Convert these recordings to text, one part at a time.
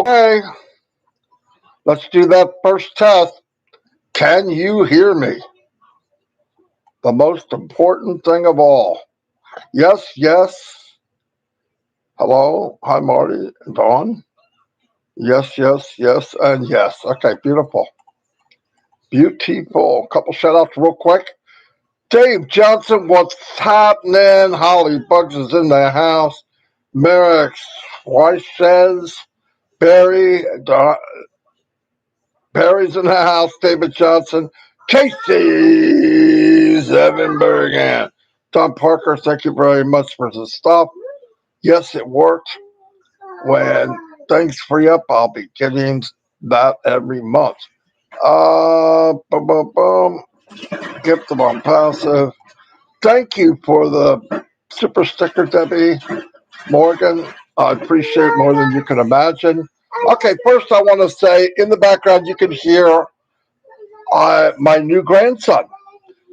Okay, let's do that first test. Can you hear me? The most important thing of all. Yes, yes. Hello. Hi, Marty and Dawn. Yes, yes, yes, and yes. Okay, beautiful. Beautiful. Couple shout outs real quick. Dave Johnson, what's happening? Holly Bugs is in the house. Merrick Weiss says, Barry's in the house. David Johnson. Casey's Evan Bergen. Tom Parker, thank you very much for the stuff. Yes, it worked. When things free up, I'll be getting that every month. Boom, boom, boom. Gift of ONPASSIVE. Thank you for the super sticker, Debbie Morgan. I appreciate it more than you can imagine. Okay, first I want to say in the background you can hear my new grandson.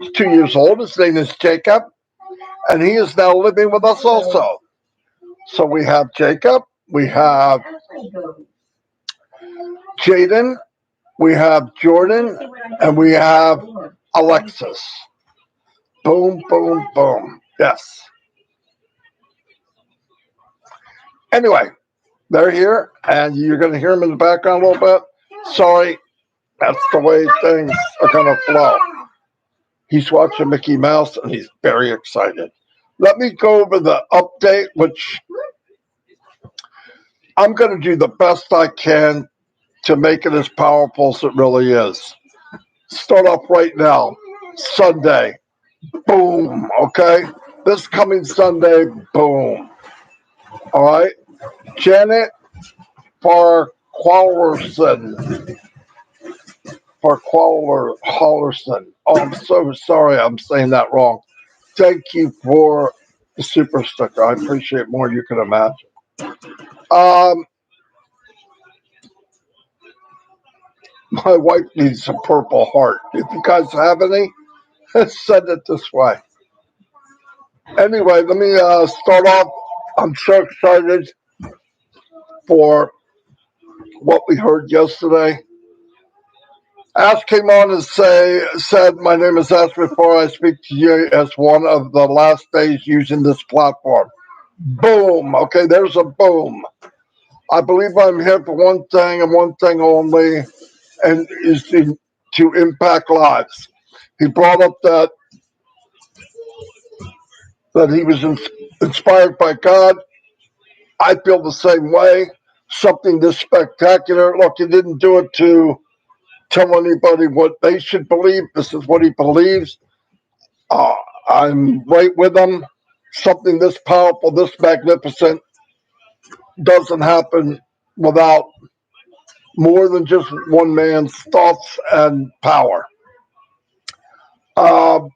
He's 2 years old. His name is Jacob, and he is now living with us also. So we have Jacob, we have Jaden, we have Jordan, and we have Alexis. Boom, boom, boom. Yes. Anyway, they're here, and you're going to hear them in the background a little bit. Sorry, that's the way things are going to flow. He's watching Mickey Mouse, and he's very excited. Let me go over the update, which I'm going to do the best I can to make it as powerful as it really is. Start off right now, Sunday. Boom, okay? This coming Sunday, boom. All right? Janet Farquharson. Hollerson. Oh, I'm so sorry I'm saying that wrong. Thank you for the super sticker. I appreciate it more than you can imagine. My wife needs a purple heart. If you guys have any, send it this way. Anyway, let me start off. I'm so excited for what we heard yesterday. Ash came on and said, my name is Ash before I speak to you as one of the last days using this platform. Boom. Okay, there's a boom. I believe I'm here for one thing and one thing only, and is to impact lives. He brought up that he was inspired by God. I feel the same way. Something this spectacular. Look, he didn't do it to tell anybody what they should believe. This is what he believes. I'm right with him. Something this powerful, this magnificent doesn't happen without more than just one man's thoughts and power. But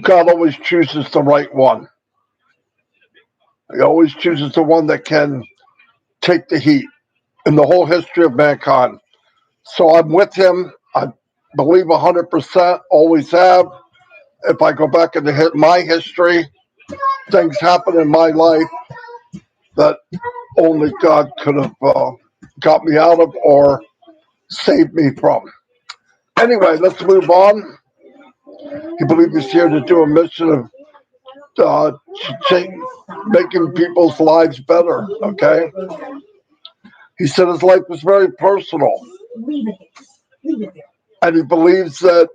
God always chooses the right one. He always chooses the one that can take the heat in the whole history of mankind. So I'm with him. I believe 100%, always have. If I go back into my history, things happen in my life that only God could have got me out of or saved me from. Anyway, let's move on. He believes he's here to do a mission of making people's lives better, okay? He said his life was very personal. And he believes that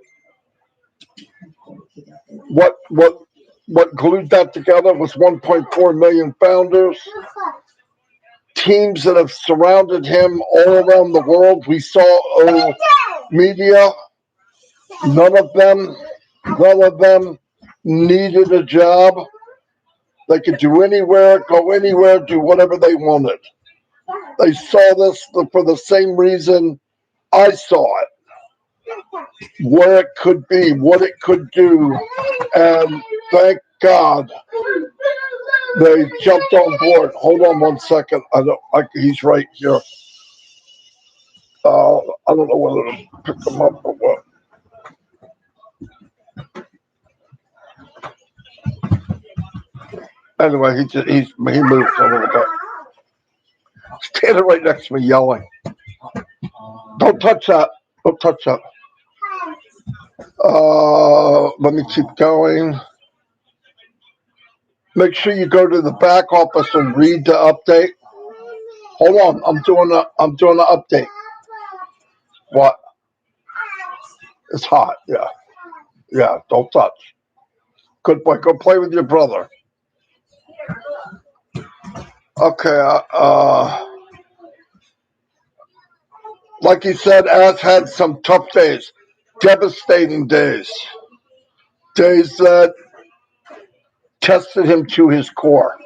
what glued that together was 1.4 million founders, teams that have surrounded him all around the world. We saw media. None of them needed a job. They could do anywhere, go anywhere, do whatever they wanted. They saw this for the same reason I saw it. Where it could be, what it could do, and thank God they jumped on board. Hold on one second. He's right here. I don't know whether to pick him up or what. Anyway, he moved a little bit. Standing right next to me yelling. Don't touch that. Don't touch that. Let me keep going. Make sure you go to the back office and read the update. Hold on, I'm doing an update. What? It's hot. Yeah, yeah. Don't touch. Good boy. Go play with your brother. Okay. Like he said, Az had some tough days, devastating days, days that tested him to his core.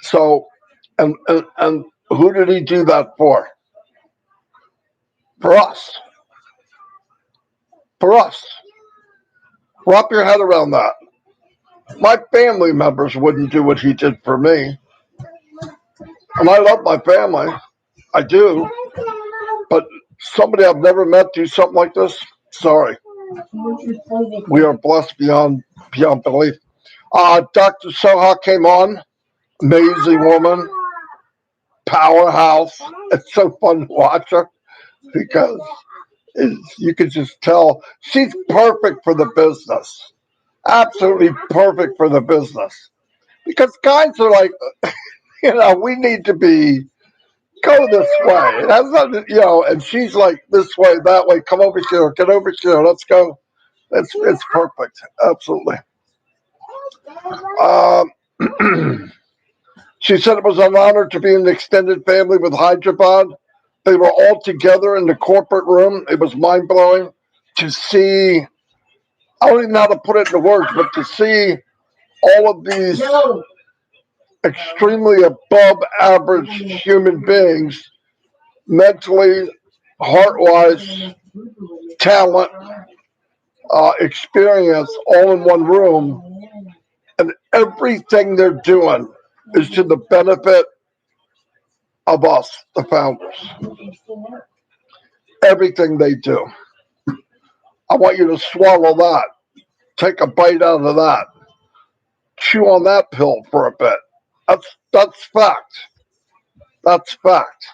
So, and who did he do that for? For us. For us. Wrap your head around that. My family members wouldn't do what he did for me. And I love my family. I do. But somebody I've never met do something like this? Sorry. We are blessed beyond belief. Dr. Soha came on. Amazing woman. Powerhouse. It's so fun to watch her because you can just tell she's perfect for the business. Absolutely perfect for the business. Because guys are like, we need to go this way. It has nothing, and she's like, this way, that way, come over here, get over here, let's go. It's perfect. Absolutely. She said it was an honor to be in the extended family with Hyderabad. They were all together in the corporate room. It was mind-blowing to see, I don't even know how to put it into words, but to see all of these extremely above average human beings, mentally, heart-wise, talent, experience, all in one room. And everything they're doing is to the benefit of us, the founders. Everything they do. I want you to swallow that. Take a bite out of that. Chew on that pill for a bit. That's fact. That's fact.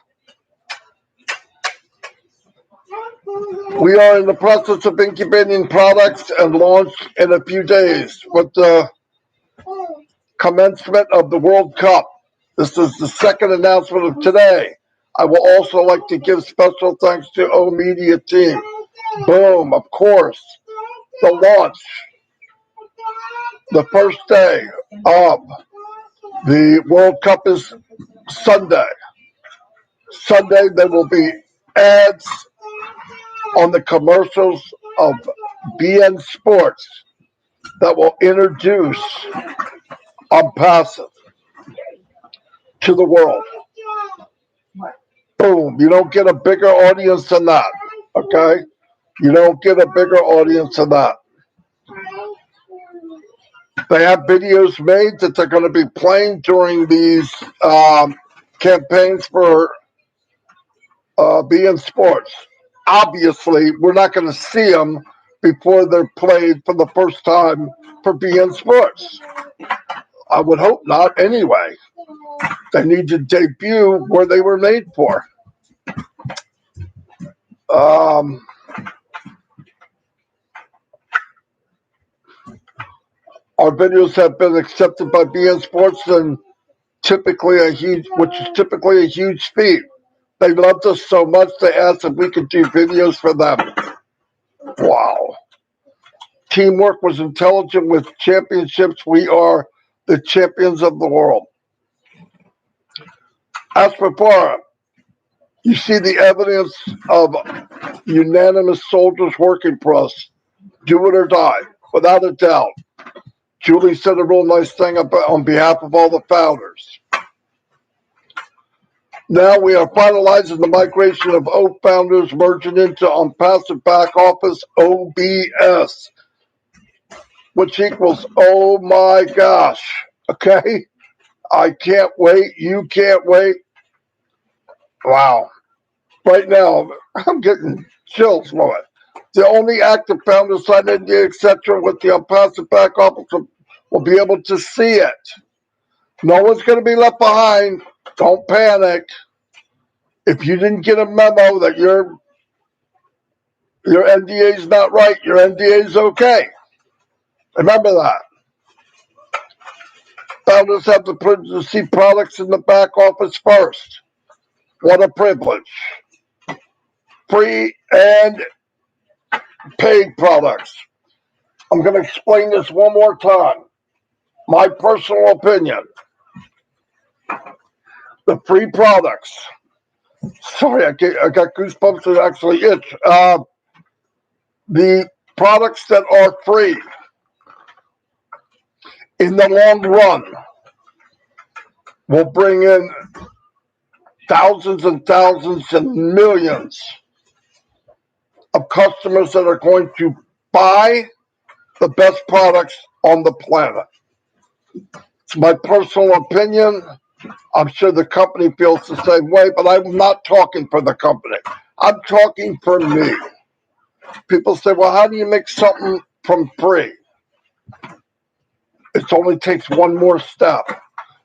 We are in the process of incubating products and launch in a few days with the commencement of the World Cup. This is the second announcement of today. I will also like to give special thanks to O Media team. Boom, of course. The launch. The first day of the World Cup is Sunday. Sunday, there will be ads on the commercials of BN Sports that will introduce ONPASSIVE to the world. Boom. You don't get a bigger audience than that. Okay? You don't get a bigger audience than that. They have videos made that they're going to be playing during these campaigns for BN Sports. Obviously, we're not going to see them before they're played for the first time for BN Sports. I would hope not anyway. They need to debut where they were made for. Our videos have been accepted by BN Sports, and which is typically a huge feat. They loved us so much they asked if we could do videos for them. Wow. Teamwork was intelligent with championships. We are the champions of the world. As for Mufareh, you see the evidence of unanimous soldiers working for us. Do it or die, without a doubt. Julie said a real nice thing on behalf of all the founders. Now we are finalizing the migration of O founders merging into ONPASSIVE back office OBS, which equals oh my gosh. Okay? I can't wait. You can't wait. Wow. Right now, I'm getting chills from it. The only active founders signed in, etc., with the ONPASSIVE back office will be able to see it. No one's going to be left behind. Don't panic. If you didn't get a memo that your NDA is not right, your NDA is okay. Remember that. Founders have the privilege to see products in the back office first. What a privilege. Free and paid products. I'm going to explain this one more time. My personal opinion. The free products. Sorry, I got goosebumps that actually itch. The products that are free in the long run will bring in thousands and thousands and millions of customers that are going to buy the best products on the planet. It's my personal opinion. I'm sure the company feels the same way, but I'm not talking for the company. I'm talking for me. People say, well, how do you make something from free? It only takes one more step.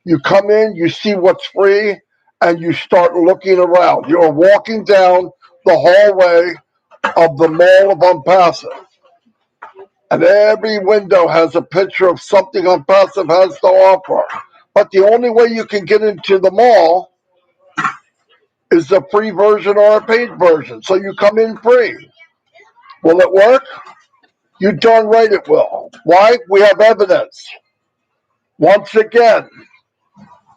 You come in, you see what's free, and you start looking around. You're walking down the hallway of the mall of ONPASSIVE, and every window has a picture of something ONPASSIVE has to offer. But the only way you can get into the mall is the free version or a paid version. So you come in free. Will it work? You darn right it will. Why? We have evidence. Once again,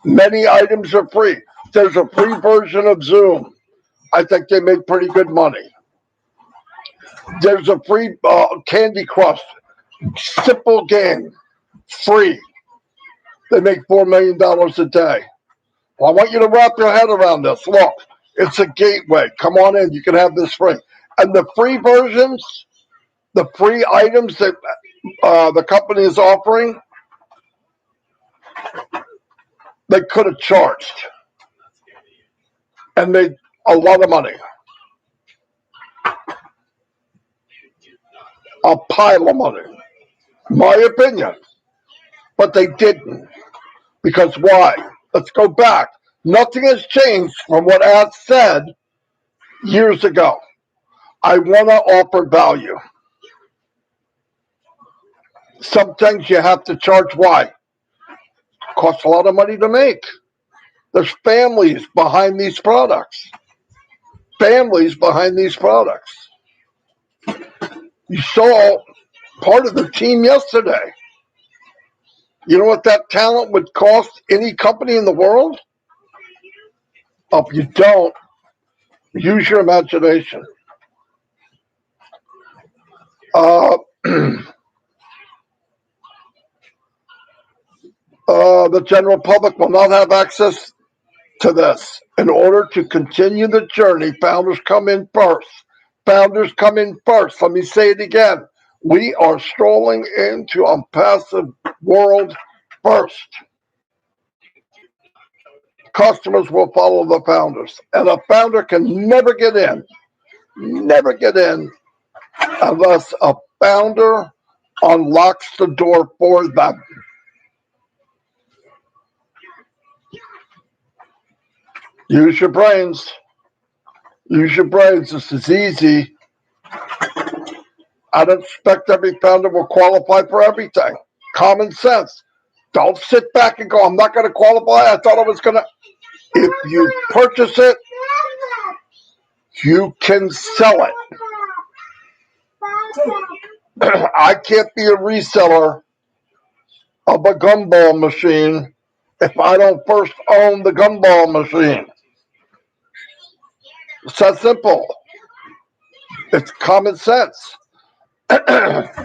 many items are free. There's a free version of Zoom. I think they make pretty good money. There's a free Candy Crush. Simple game. Free. They make $4 million a day. Well, I want you to wrap your head around this. Look, it's a gateway. Come on in. You can have this free. And the free versions, the free items that the company is offering, they could have charged and made a lot of money. A pile of money. My opinion. But they didn't. Because why? Let's go back. Nothing has changed from what I said years ago. I want to offer value. Some things you have to charge. Why? Costs a lot of money to make. There's families behind these products. Families behind these products. You saw part of the team yesterday. You know what that talent would cost any company in the world? If you don't, use your imagination. The general public will not have access to this. In order to continue the journey, founders come in first. Founders come in first. Let me say it again. We are strolling into a passive world first. Customers will follow the founders. And a founder can never get in unless a founder unlocks the door for them. Use your brains. Use your brains. This is easy. I don't expect every founder will qualify for everything. Common sense. Don't sit back and go, I'm not going to qualify. I thought I was going to. If you purchase it, you can sell it. I can't be a reseller of a gumball machine if I don't first own the gumball machine. It's that simple. It's common sense. And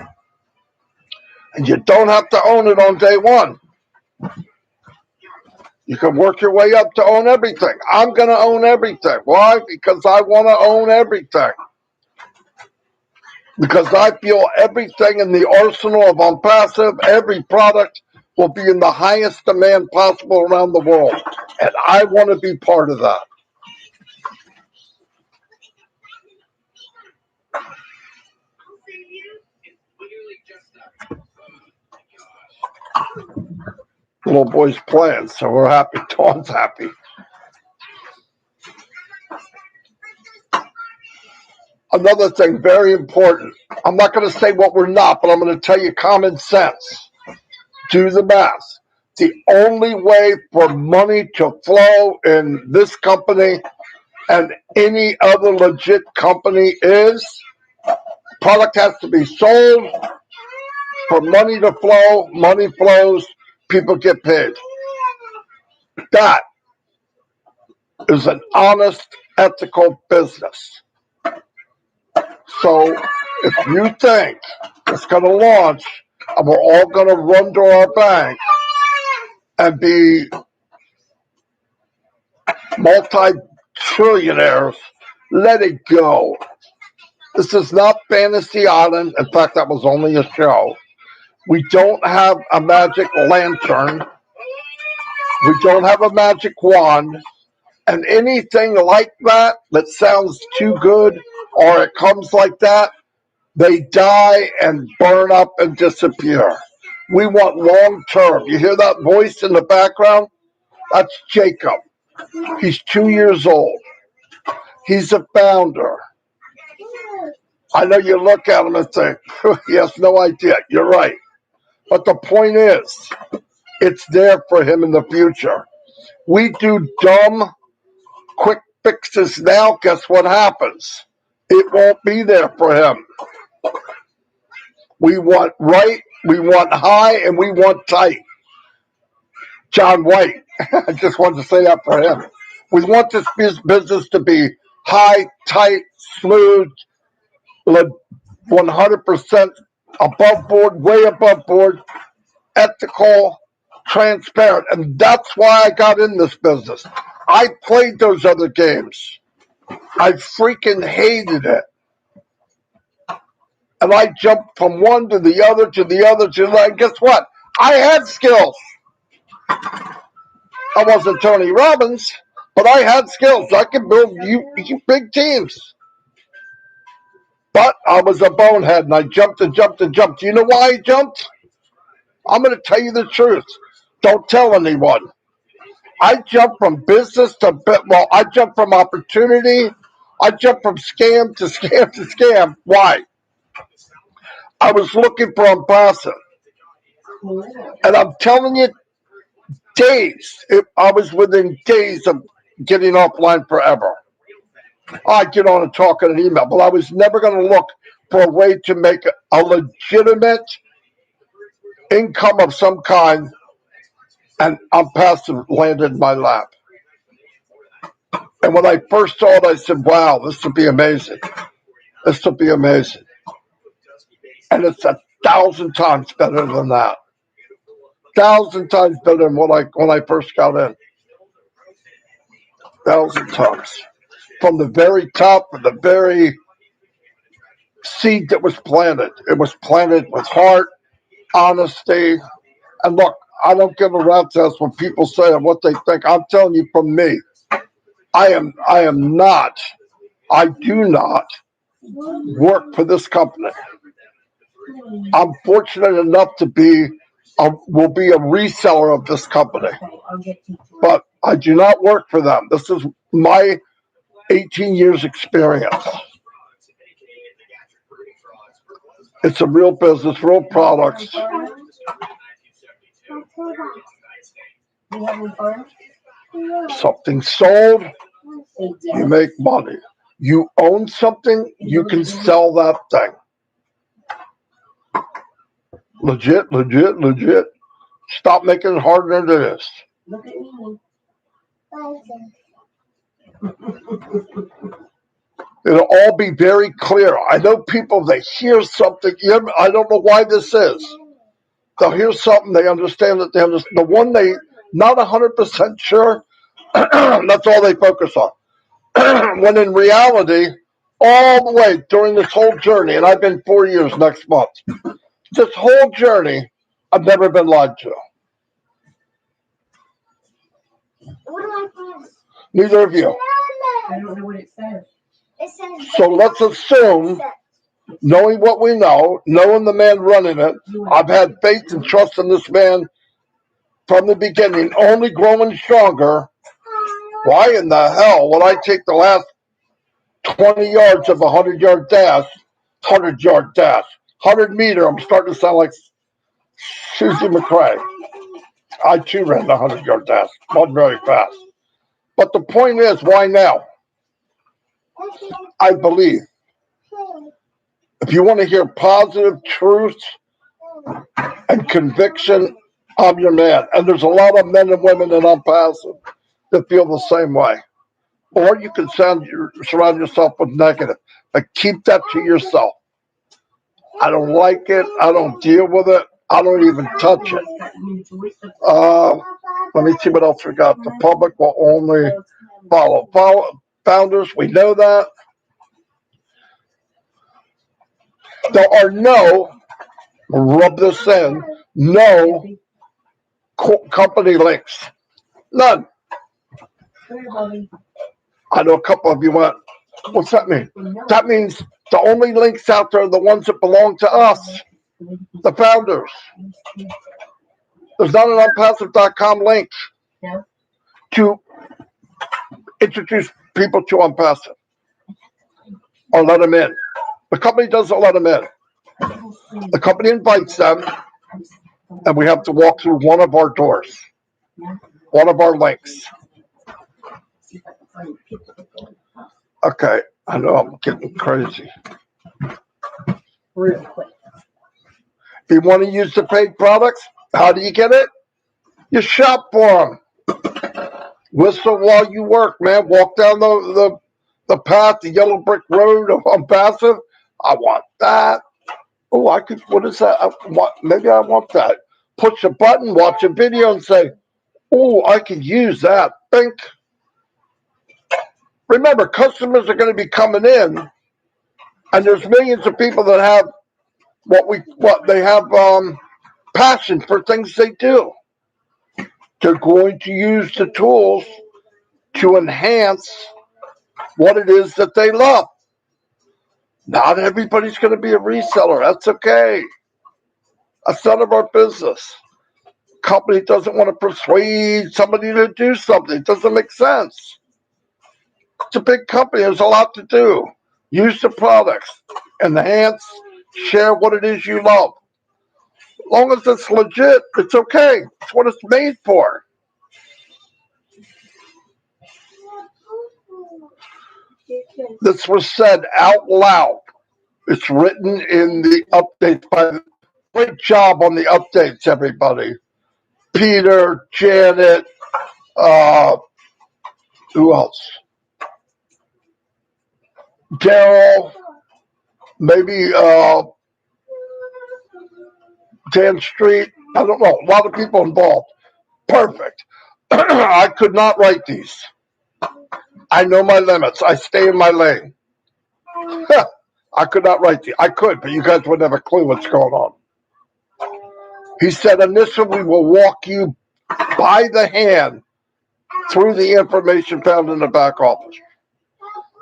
you don't have to own it on day one. You can work your way up to own everything. I'm going to own everything. Why? Because I want to own everything. Because I feel everything in the arsenal of ONPASSIVE, every product will be in the highest demand possible around the world. And I want to be part of that. Little boy's playing, so we're happy. Dawn's happy. Another thing, very important. I'm not going to say what we're not, but I'm going to tell you common sense. Do the math. The only way for money to flow in this company and any other legit company is product has to be sold for money to flow. Money flows, people get paid. That is an honest, ethical business. So if you think it's going to launch and we're all going to run to our bank and be multi-trillionaires, let it go. This is not Fantasy Island. In fact, that was only a show. We don't have a magic lantern. We don't have a magic wand. And anything like that that sounds too good or it comes like that, they die and burn up and disappear. We want long term. You hear that voice in the background? That's Jacob. He's 2 years old. He's a founder. I know you look at him and think, he has no idea. You're right. But the point is, it's there for him in the future. We do dumb, quick fixes now. Guess what happens? It won't be there for him. We want right, we want high, and we want tight. John White. I just wanted to say that for him. We want this business to be high, tight, smooth, 100% above board, way above board, ethical, transparent. And that's why I got in this business. I played those other games. I freaking hated it. And I jumped from one to the other, to the other, to the other. And guess what? I had skills. I wasn't Tony Robbins, but I had skills. I could build you big teams. But I was a bonehead, and I jumped and jumped and jumped. Do you know why I jumped? I'm going to tell you the truth. Don't tell anyone. I jumped from business to, well, I jumped from opportunity. I jumped from scam to scam to scam. Why? I was looking for ONPASSIVE. And I'm telling you, days. I was within days of getting offline forever. I'd get on and talk on an email, but I was never going to look for a way to make a legitimate income of some kind, and ONPASSIVE landed in my lap. And when I first saw it, I said, wow, this will be amazing. This will be amazing. And it's 1,000 times better than that. 1,000 times better than when I first got in. 1,000 times. From the very top, from the very seed that was planted. It was planted with heart, honesty. And look, I don't give a rat's ass when people say and what they think. I'm telling you from me, I do not work for this company. I'm fortunate enough to will be a reseller of this company. But I do not work for them. This is my 18 years experience. It's a real business, real products. Something sold, you make money. You own something, you can sell that thing. Legit, legit, legit. Stop making it harder than it is. Look at me. It'll all be very clear. I know people, they hear something. I don't know why this is. They'll hear something, they understand it. The one they not 100% sure, that's all they focus on. When in reality, all the way during this whole journey, and I've been 4 years next month, this whole journey, I've never been lied to. Neither of you. I don't know what it says. So let's assume, knowing what we know, knowing the man running it, I've had faith and trust in this man from the beginning, only growing stronger. Why in the hell would I take the last 20 yards of a 100-yard dash, 100-yard dash, 100-meter? I'm starting to sound like Susie McCray. I too ran the 100-yard dash, not very fast. But the point is, why now? I believe if you want to hear positive truth and conviction, I'm your man. And there's a lot of men and women in ONPASSIVE that feel the same way. Or you can surround yourself with negative, but keep that to yourself. I don't like it. I don't deal with it. I don't even touch it. Let me see what else we got. The public will only follow founders. We know that. There are no, rub this in, no company links. None. I know a couple of you went, what's that mean? That means the only links out there are the ones that belong to us, the founders. There's not an ONPASSIVE.com link to introduce people to ONPASSIVE or let them in. The company doesn't let them in. The company invites them, and we have to walk through one of our doors, one of our links. Okay, I know I'm getting crazy. Real quick. If you want to use the paid products, how do you get it? You shop for them. Whistle while you work, man. Walk down the path, the yellow brick road of ONPASSIVE. I want that. Oh, I could, what is that? Maybe I want that. Push a button, watch a video, and say, oh, I could use that. Think. Remember, customers are going to be coming in, and there's millions of people that have they have passion for things they do. They're going to use the tools to enhance what it is that they love. Not everybody's going to be a reseller. That's okay. That's none of our business. Company doesn't want to persuade somebody to do something. It doesn't make sense. It's a big company. There's a lot to do. Use the products. Enhance. Share what it is you love. As long as it's legit, it's okay. It's what it's made for. This was said out loud. It's written in the updates. Great job on the updates, everybody. Peter, Janet, who else? Daryl, maybe Dan Street. I don't know. A lot of people involved. Perfect. I could not write these. I know my limits. I stay in my lane. I could not write these. I could, but you guys wouldn't have a clue what's going on. He said, in this one, we will walk you by the hand through the information found in the back office.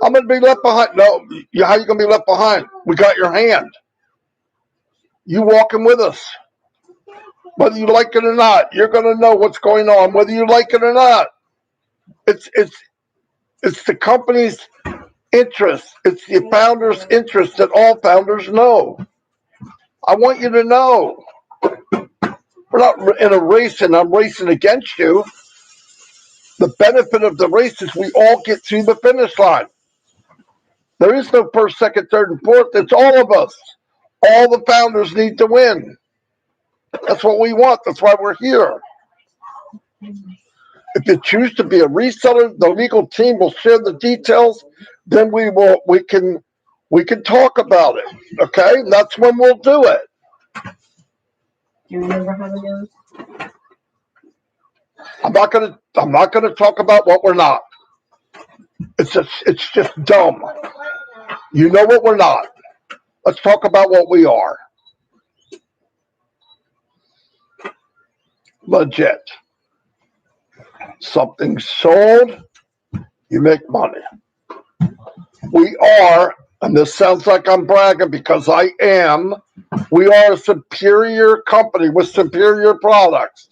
I'm going to be left behind. No, how are you going to be left behind? We got your hand. You walking with us. Whether you like it or not, you're going to know what's going on, whether you like it or not. It's the company's interest. It's the founder's interest that all founders know. I want you to know. We're not in a race and I'm racing against you. The benefit of the race is we all get to the finish line. There is no first, second, third, and fourth. It's all of us. All the founders need to win. That's what we want. That's why we're here. If you choose to be a reseller, the legal team will share the details. Then we can talk about it. Okay? And that's when we'll do it. Do you remember how it goes? I'm not gonna talk about what we're not. It's just dumb. You know what we're not. Let's talk about what we are. Legit. Something sold, you make money. We are, and this sounds like I'm bragging because I am, we are a superior company with superior products.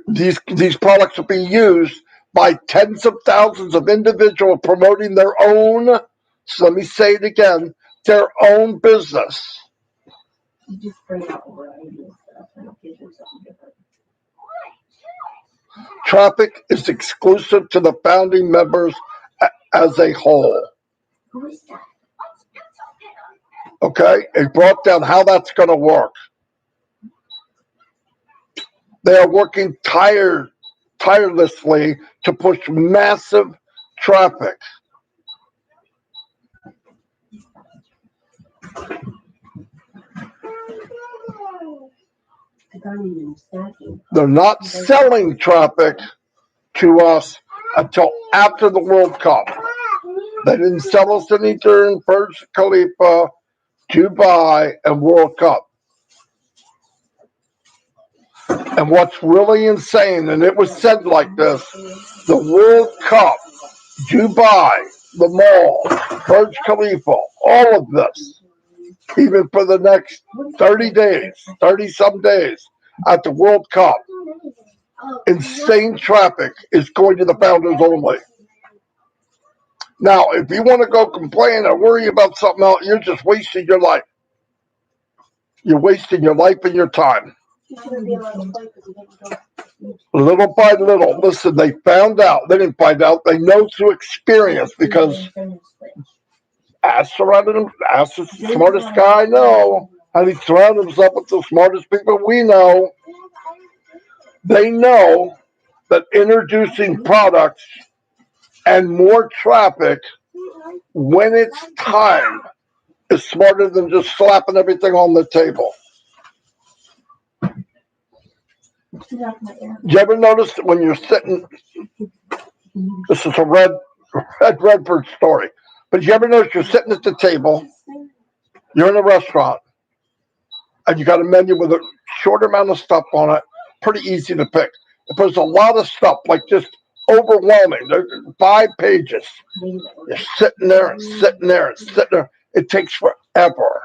These products will be used by tens of thousands of individuals promoting their own, so let me say it again, their own business. You just bring out a variety of stuff and it gives you something different. Traffic is exclusive to the founding members as a whole. Who is that? Okay, it brought down how that's going to work. They are working tirelessly to push massive traffic. They're not selling traffic to us until after the World Cup. They didn't sell us any during Burj Khalifa, Dubai, and World Cup. And what's really insane, and it was said like this, the World Cup, Dubai, the mall, Burj Khalifa, all of this, even for the next 30 days, 30-some days at the World Cup, insane traffic is going to the founders only. Now, if you want to go complain or worry about something else, you're just wasting your life. You're wasting your life and your time. Little by little, listen, they found out. They didn't find out. They know through experience because ask the smartest guy I know. And he surrounded himself with the smartest people we know. They know that introducing products and more traffic when it's time is smarter than just slapping everything on the table. You ever notice that when you're sitting, this is a Redford story, but you ever notice you're sitting at the table, you're in a restaurant, and you got a menu with a short amount of stuff on it, pretty easy to pick. If there's a lot of stuff, like just overwhelming, there's 5 pages, you're sitting there and sitting there and sitting there, it takes forever.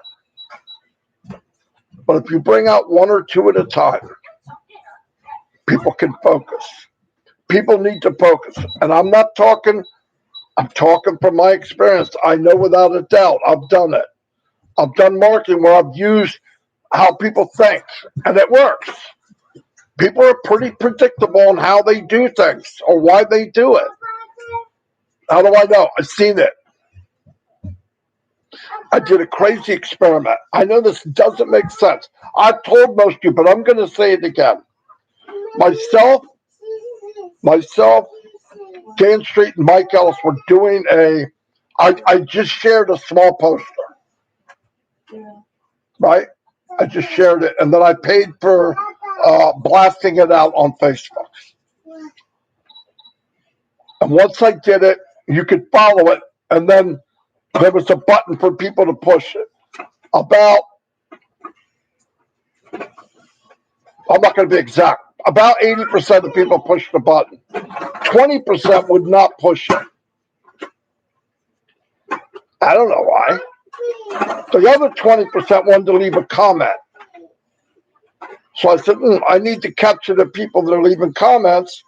But if you bring out 1 or 2 at a time, people can focus. People need to focus. And I'm talking from my experience. I know without a doubt, I've done it. I've done marketing where I've used how people think, and it works. People are pretty predictable on how they do things or why they do it. How do I know? I've seen it. I did a crazy experiment. I know this doesn't make sense. I've told most of you, but I'm going to say it again. Myself, Dan Street and Mike Ellis were doing I just shared a small poster, right? I just shared it, and then I paid for blasting it out on Facebook. And once I did it, you could follow it, and then there was a button for people to push it. I'm not going to be exact, about 80% of people pushed the button. 20% would not push it. I don't know why. The other 20% wanted to leave a comment. So I said, I need to capture the people that are leaving comments.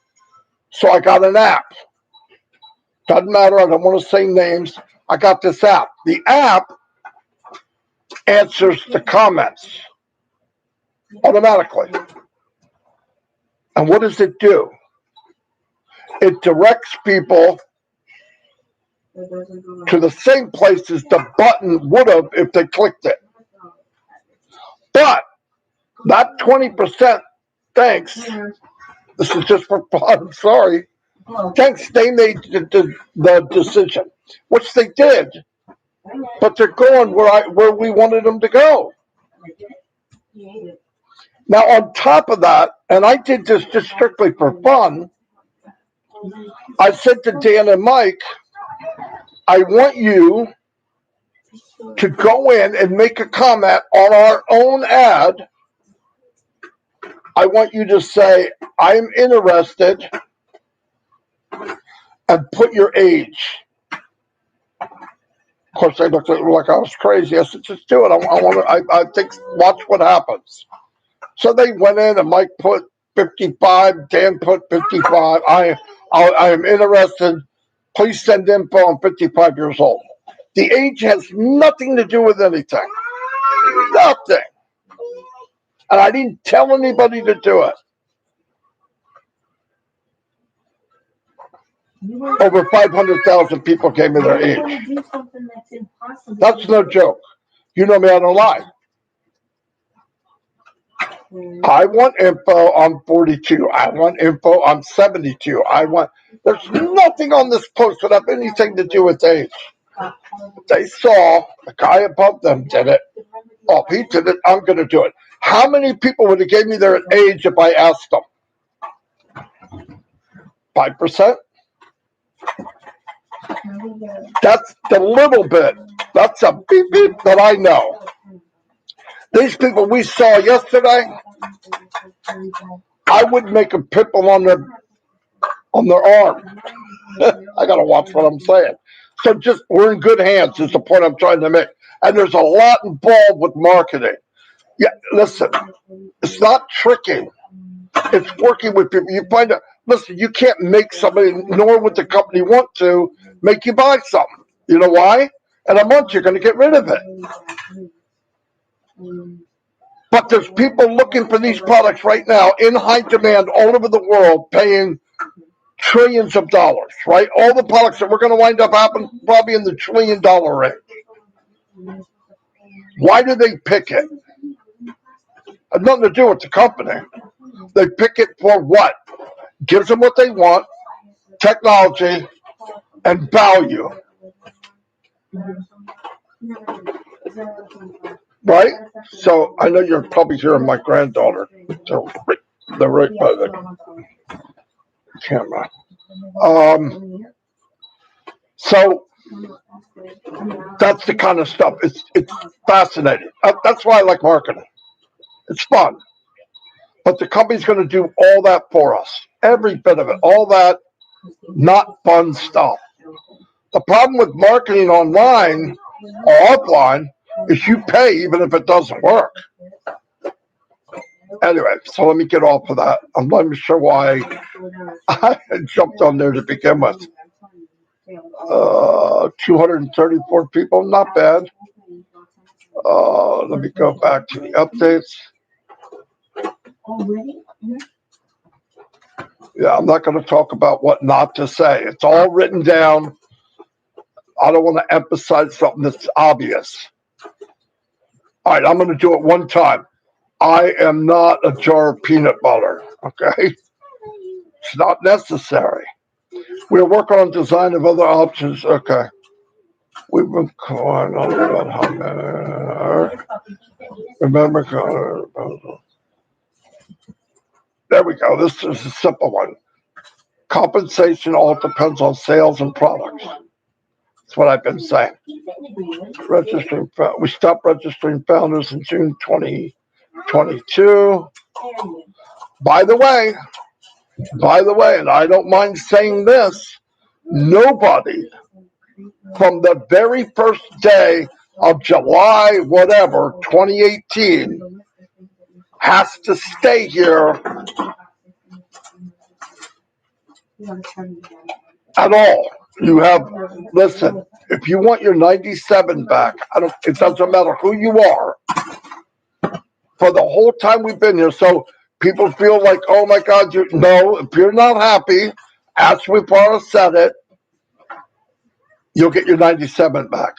So I got an app. Doesn't matter. I don't want to say names. I got this app. The app answers the comments automatically. And what does it do? It directs people to the same places the button would have if they clicked it. But that 20% thinks, this is just for fun, I'm sorry, thinks they made the decision, which they did, but they're going where we wanted them to go. Now, on top of that, and I did this just strictly for fun, I said to Dan and Mike, I want you to go in and make a comment on our own ad. I want you to say, I'm interested, and put your age. Of course, they looked at me like I was crazy. I said, just do it. I think, watch what happens. So they went in, and Mike put 55. Dan put 55. I am interested. Please send info. I'm 55 years old. The age has nothing to do with anything. Nothing. And I didn't tell anybody to do it. Over 500,000 people gave me their age. That's no joke. You know me, I don't lie. I want info, I'm 42. I want info, I'm 72. There's nothing on this post that have anything to do with age. They saw the guy above them did it. Oh, he did it, I'm going to do it. How many people would have gave me their age if I asked them? 5%? That's the little bit. That's a beep beep that I know. These people we saw yesterday, I would make a pimple on their arm. I gotta watch what I'm saying. So just we're in good hands is the point I'm trying to make. And there's a lot involved with marketing. Yeah, listen, it's not tricking. It's working with people. You find out, listen, you can't make somebody, nor would the company want to, make you buy something. You know why? In a month, you're going to get rid of it. But there's people looking for these products right now in high demand all over the world, paying trillions of dollars, right? All the products that we're going to wind up happening probably in the $1 trillion range. Why do they pick it? Has nothing to do with the company. They pick it for what? Gives them what they want, technology, and value. Right? So I know you're probably hearing my granddaughter. They're right by the camera. So that's the kind of stuff. It's fascinating. That's why I like marketing. It's fun. But the company's going to do all that for us. Every bit of it. All that not fun stuff. The problem with marketing online or offline is you pay even if it doesn't work. Anyway, so let me get off of that. I'm not even sure why I jumped on there to begin with. 234 people, not bad. Let me go back to the updates. Yeah, I'm not going to talk about what not to say. It's all written down. I don't want to emphasize something that's obvious. All right, I'm going to do it one time. I am not a jar of peanut butter, okay? It's not necessary. We're working on design of other options, okay. We've been calling on about how many. Remember, there we go. This is a simple one. Compensation all depends on sales and products. That's what I've been saying. We stopped registering founders in June 2022. By the way, and I don't mind saying this, nobody from the very first day of July, whatever, 2018, has to stay here at all. You have, listen, if you want your 97 back, it doesn't matter who you are, for the whole time we've been here. So people feel like, oh my God, no, if you're not happy, as Mufareh said it, you'll get your 97 back.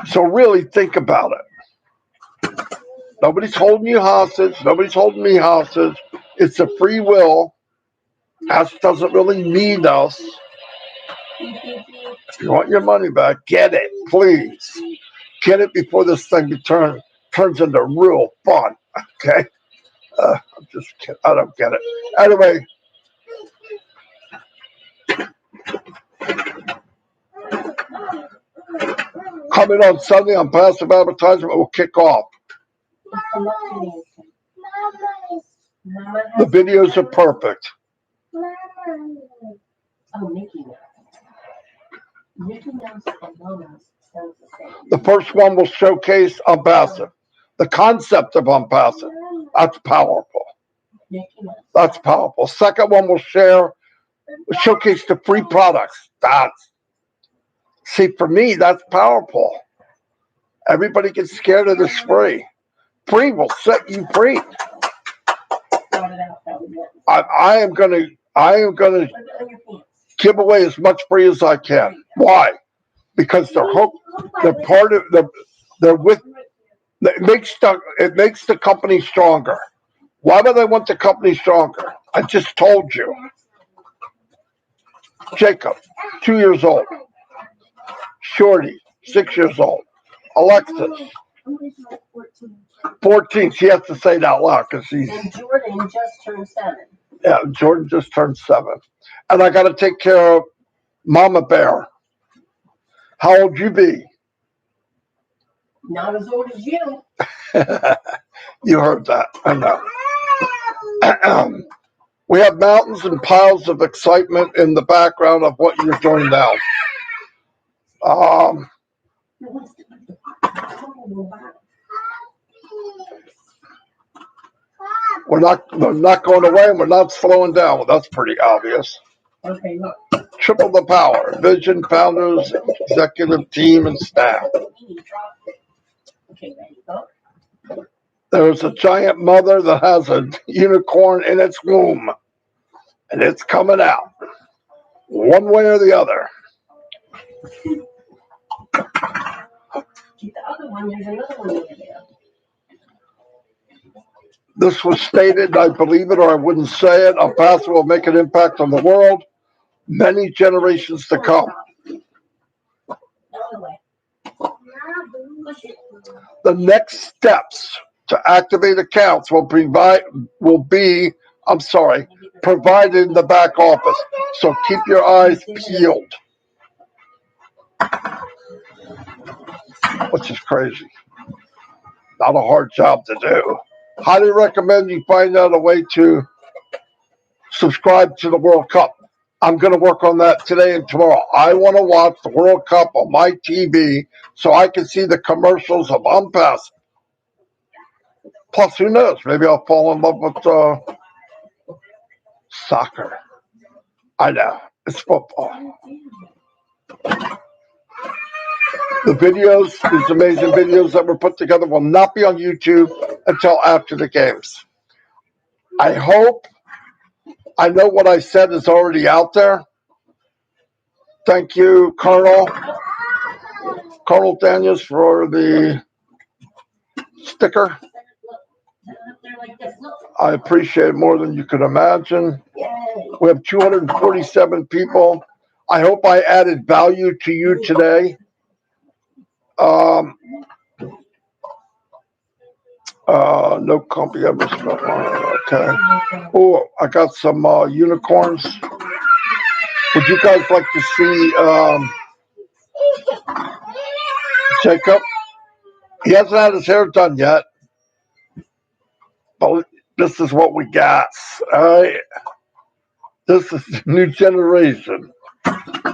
So really think about it. Nobody's holding you hostage. Nobody's holding me hostage. It's a free will. Us doesn't really need us. If you want your money back, get it, please. Get it before this thing turns into real fun. Okay? I'm just kidding. I don't get it. Anyway. Coming on Sunday on Passive Advertisement will kick off. The videos are perfect. The first one will showcase ONPASSIVE, the concept of ONPASSIVE. That's powerful. Ridiculous. That's powerful. Second one will showcase the free products. See, for me, that's powerful. Everybody gets scared of this free. Free will set you free. I am gonna give away as much free as I can. Why? Because they're hooked. They're part of they're with. It makes the company stronger. Why do they want the company stronger? I just told you. Jacob, 2 years old. Shorty, 6 years old. Alexis, 14. She has to say it out loud because she's. And Jordan just turned 7. Yeah, Jordan just turned 7. And I got to take care of Mama Bear. How old you be? Not as old as you. You heard that. I know. We have mountains and piles of excitement in the background of what you're doing now. We're not going away, and we're not slowing down. Well, that's pretty obvious. Okay, look. Triple the power. Vision, founders, executive team, and staff. Okay, ready, go. There's a giant mother that has a unicorn in its womb, and it's coming out one way or the other. The other one, there's another one over there. This was stated, I believe it or I wouldn't say it, ONPASSIVE will make an impact on the world, many generations to come. The next steps to activate accounts will be provided in the back office. So keep your eyes peeled. Which is crazy. Not a hard job to do. Highly recommend you find out a way to subscribe to the World Cup. I'm going to work on that today and tomorrow. I want to watch the World Cup on my TV so I can see the commercials of ONPASSIVE. Plus, who knows? Maybe I'll fall in love with soccer. I know. It's football. The videos, these amazing videos that were put together, will not be on YouTube until after the games. I hope. I know what I said is already out there. Thank you, Colonel Daniels, for the sticker. I appreciate it more than you could imagine. We have 247 people. I hope I added value to you today. No company ever spent money. Okay. Oh, I got some unicorns. Would you guys like to see Jacob? He hasn't had his hair done yet. But this is what we got. All right. This is the new generation.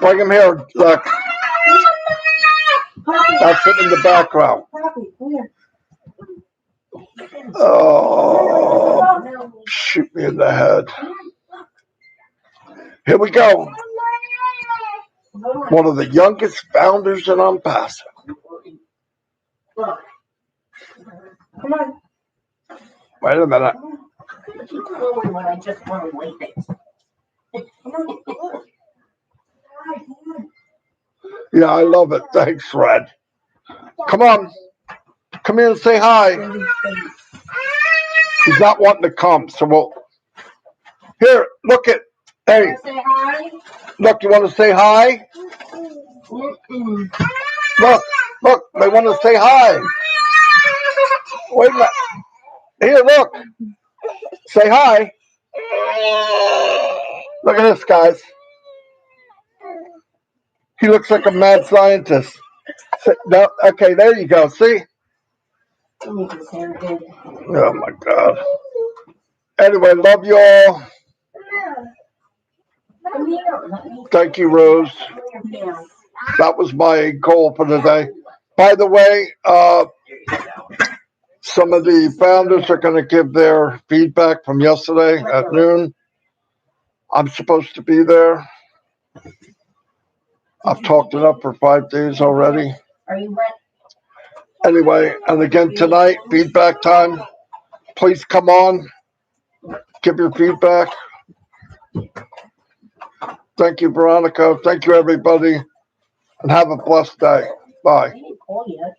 Bring him here. Look. That's it in the background. Oh, shoot me in the head. Here we go. One of the youngest founders in ONPASSIVE. Come on. Wait a minute. I just want to wait it. Yeah, I love it. Thanks, Fred. Come on. Come here and say hi. He's not wanting to come, so we'll. Here, look at. Hey. Look, you want to say hi? Look, they want to say hi. Wait a minute. Here, look. Say hi. Look at this, guys. He looks like a mad scientist. No, okay, there you go. See? Oh, my God. Anyway, love you all. Thank you, Rose. That was my goal for today. By the way, Some of the founders are going to give their feedback from yesterday at noon. I'm supposed to be there. I've talked it up for 5 days already. Are you ready? Anyway, and again tonight, feedback time. Please come on, give your feedback. Thank you, Veronica. Thank you, everybody, and have a blessed day. Bye. I didn't call you.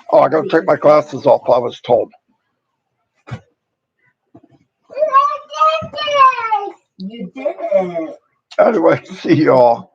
Oh, I got to take my glasses off, I was told. You did it. Anyway, see y'all.